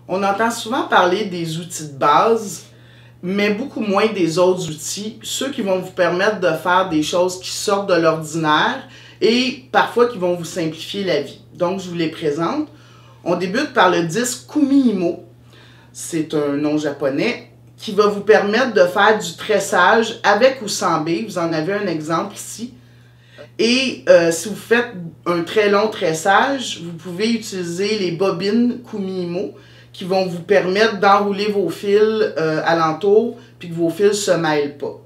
On entend souvent parler des outils de base, mais beaucoup moins des autres outils, ceux qui vont vous permettre de faire des choses qui sortent de l'ordinaire et parfois qui vont vous simplifier la vie. Donc, je vous les présente. On débute par le disque Kumihimo. C'est un nom japonais qui va vous permettre de faire du tressage avec ou sans bille. Vous en avez un exemple ici. Et si vous faites un très long tressage, vous pouvez utiliser les bobines Kumihimo qui vont vous permettre d'enrouler vos fils alentour puis que vos fils ne se mêlent pas.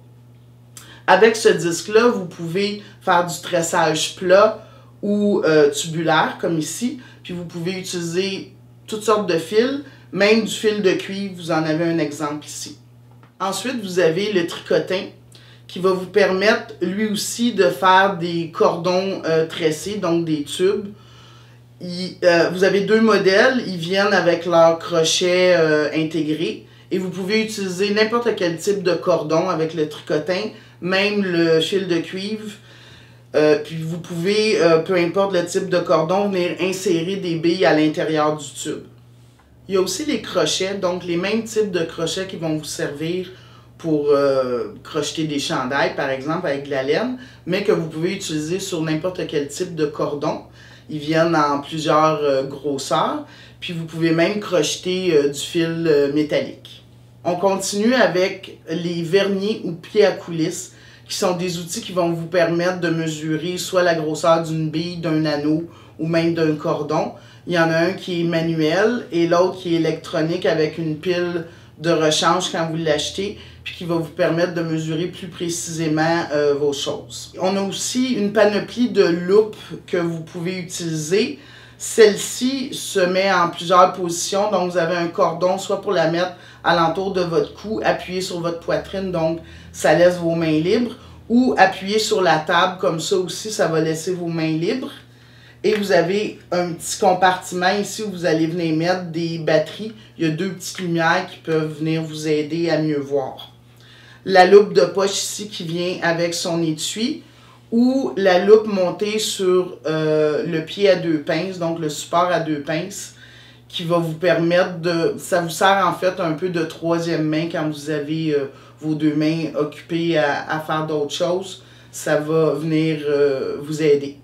Avec ce disque-là, vous pouvez faire du tressage plat ou tubulaire, comme ici. Puis vous pouvez utiliser toutes sortes de fils, même du fil de cuivre, vous en avez un exemple ici. Ensuite, vous avez le tricotin qui va vous permettre lui aussi de faire des cordons tressés, donc des tubes. Vous avez deux modèles, ils viennent avec leur crochet intégré et vous pouvez utiliser n'importe quel type de cordon avec le tricotin, même le fil de cuivre. Puis vous pouvez, peu importe le type de cordon, venir insérer des billes à l'intérieur du tube. Il y a aussi les crochets, donc les mêmes types de crochets qui vont vous servir pour crocheter des chandails, par exemple, avec de la laine, mais que vous pouvez utiliser sur n'importe quel type de cordon. Ils viennent en plusieurs grosseurs, puis vous pouvez même crocheter du fil métallique. On continue avec les verniers ou pieds à coulisses, qui sont des outils qui vont vous permettre de mesurer soit la grosseur d'une bille, d'un anneau ou même d'un cordon. Il y en a un qui est manuel et l'autre qui est électronique avec une pile de rechange quand vous l'achetez, puis qui va vous permettre de mesurer plus précisément vos choses. On a aussi une panoplie de loupes que vous pouvez utiliser. Celle-ci se met en plusieurs positions, donc vous avez un cordon soit pour la mettre alentour de votre cou, appuyé sur votre poitrine, donc ça laisse vos mains libres, ou appuyé sur la table comme ça aussi, ça va laisser vos mains libres. Et vous avez un petit compartiment ici où vous allez venir mettre des batteries. Il y a deux petites lumières qui peuvent venir vous aider à mieux voir. La loupe de poche ici qui vient avec son étui ou la loupe montée sur le pied à deux pinces, donc le support à deux pinces qui va vous permettre de... Ça vous sert en fait un peu de troisième main quand vous avez vos deux mains occupées à faire d'autres choses. Ça va venir vous aider.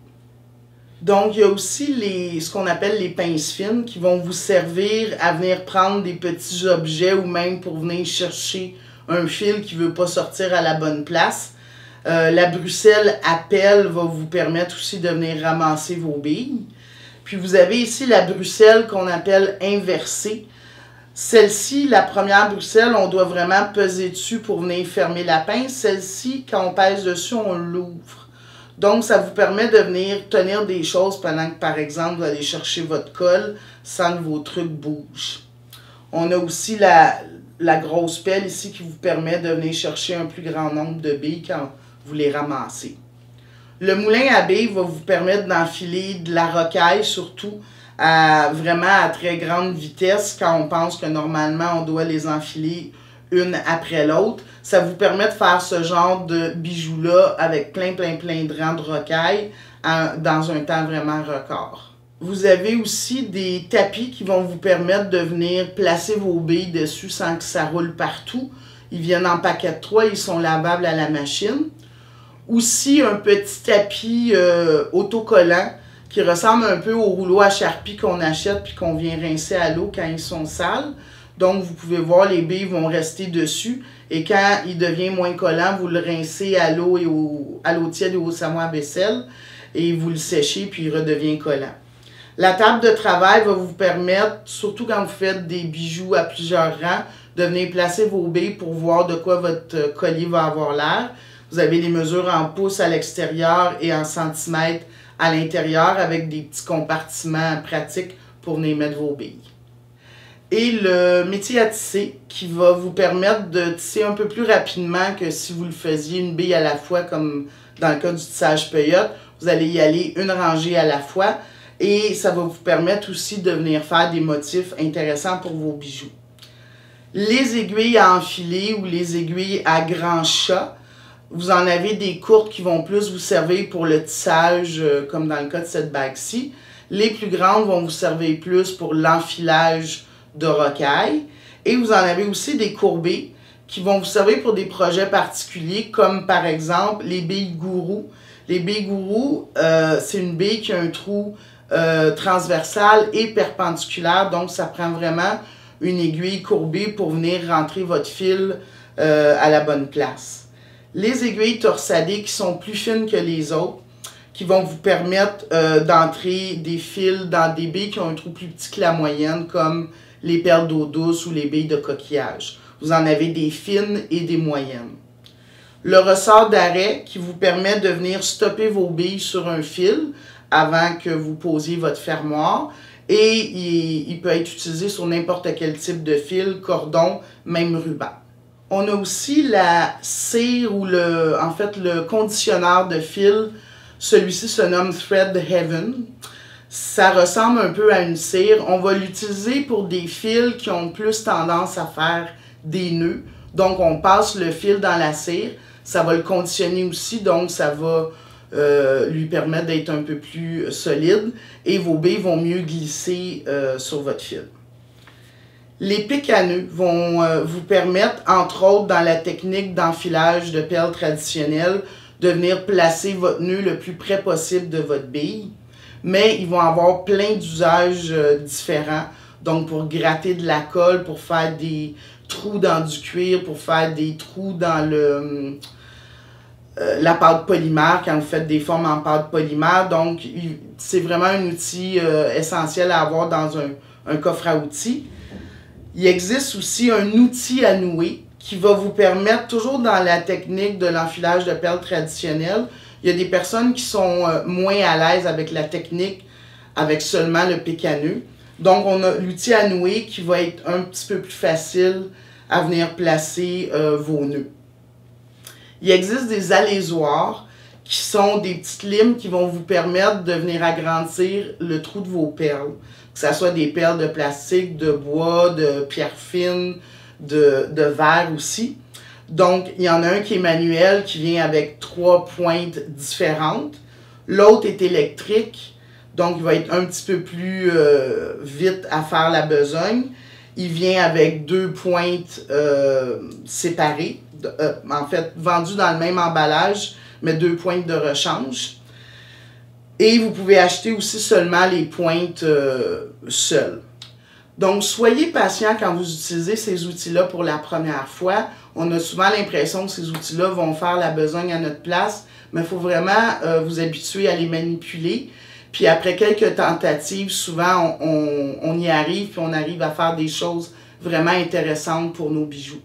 Donc, il y a aussi ce qu'on appelle les pinces fines qui vont vous servir à venir prendre des petits objets ou même pour venir chercher un fil qui ne veut pas sortir à la bonne place. La bruxelle à pelle va vous permettre aussi de venir ramasser vos billes. Puis vous avez ici la bruxelle qu'on appelle inversée. Celle-ci, la première bruxelle, on doit vraiment peser dessus pour venir fermer la pince. Celle-ci, quand on pèse dessus, on l'ouvre. Donc, ça vous permet de venir tenir des choses pendant que, par exemple, vous allez chercher votre colle sans que vos trucs bougent. On a aussi la grosse pelle ici qui vous permet de venir chercher un plus grand nombre de billes quand vous les ramassez. Le moulin à billes va vous permettre d'enfiler de la rocaille, surtout vraiment à très grande vitesse quand on pense que normalement on doit les enfiler une après l'autre. Ça vous permet de faire ce genre de bijoux-là avec plein de rangs de rocaille dans un temps vraiment record. Vous avez aussi des tapis qui vont vous permettre de venir placer vos billes dessus sans que ça roule partout. Ils viennent en paquet de 3, ils sont lavables à la machine. Aussi un petit tapis autocollant qui ressemble un peu au rouleau à charpie qu'on achète puis qu'on vient rincer à l'eau quand ils sont sales. Donc, vous pouvez voir, les billes vont rester dessus. Et quand il devient moins collant, vous le rincez à l'eau et à l'eau tiède et au savon à vaisselle. Et vous le séchez, puis il redevient collant. La table de travail va vous permettre, surtout quand vous faites des bijoux à plusieurs rangs, de venir placer vos billes pour voir de quoi votre collier va avoir l'air. Vous avez les mesures en pouces à l'extérieur et en centimètres à l'intérieur avec des petits compartiments pratiques pour venir mettre vos billes. Et le métier à tisser qui va vous permettre de tisser un peu plus rapidement que si vous le faisiez une bille à la fois comme dans le cas du tissage peyote. Vous allez y aller une rangée à la fois et ça va vous permettre aussi de venir faire des motifs intéressants pour vos bijoux. Les aiguilles à enfiler ou les aiguilles à grand chat, vous en avez des courtes qui vont plus vous servir pour le tissage comme dans le cas de cette bague-ci. Les plus grandes vont vous servir plus pour l'enfilage de rocaille. Et vous en avez aussi des courbées qui vont vous servir pour des projets particuliers, comme par exemple les billes gourou. Les billes gourou, c'est une bille qui a un trou transversal et perpendiculaire, donc ça prend vraiment une aiguille courbée pour venir rentrer votre fil à la bonne place. Les aiguilles torsadées qui sont plus fines que les autres, qui vont vous permettre d'entrer des fils dans des billes qui ont un trou plus petit que la moyenne, comme les perles d'eau douce ou les billes de coquillage. Vous en avez des fines et des moyennes. Le ressort d'arrêt qui vous permet de venir stopper vos billes sur un fil avant que vous posiez votre fermoir. Et il peut être utilisé sur n'importe quel type de fil, cordon, même ruban. On a aussi la cire ou le conditionneur de fil. Celui-ci se nomme Thread Heaven. Ça ressemble un peu à une cire. On va l'utiliser pour des fils qui ont plus tendance à faire des nœuds. Donc, on passe le fil dans la cire. Ça va le conditionner aussi, donc ça va lui permettre d'être un peu plus solide. Et vos billes vont mieux glisser sur votre fil. Les pics à nœuds vont vous permettre, entre autres dans la technique d'enfilage de perles traditionnelle, de venir placer votre nœud le plus près possible de votre bille. Mais ils vont avoir plein d'usages différents. Donc pour gratter de la colle, pour faire des trous dans du cuir, pour faire des trous dans la pâte polymère, quand vous faites des formes en pâte polymère. Donc c'est vraiment un outil essentiel à avoir dans un coffre à outils. Il existe aussi un outil à nouer qui va vous permettre, toujours dans la technique de l'enfilage de perles traditionnelle, il y a des personnes qui sont moins à l'aise avec la technique, avec seulement le pic à nœud. Donc, on a l'outil à nouer qui va être un petit peu plus facile à venir placer vos nœuds. Il existe des alésoirs qui sont des petites limes qui vont vous permettre de venir agrandir le trou de vos perles. Que ce soit des perles de plastique, de bois, de pierre fine, de verre aussi. Donc, il y en a un qui est manuel, qui vient avec 3 pointes différentes. L'autre est électrique, donc il va être un petit peu plus vite à faire la besogne. Il vient avec 2 pointes séparées, en fait, vendues dans le même emballage, mais 2 pointes de rechange. Et vous pouvez acheter aussi seulement les pointes seules. Donc, soyez patient quand vous utilisez ces outils-là pour la première fois. On a souvent l'impression que ces outils-là vont faire la besogne à notre place, mais il faut vraiment vous habituer à les manipuler. Puis après quelques tentatives, souvent, on y arrive, puis on arrive à faire des choses vraiment intéressantes pour nos bijoux.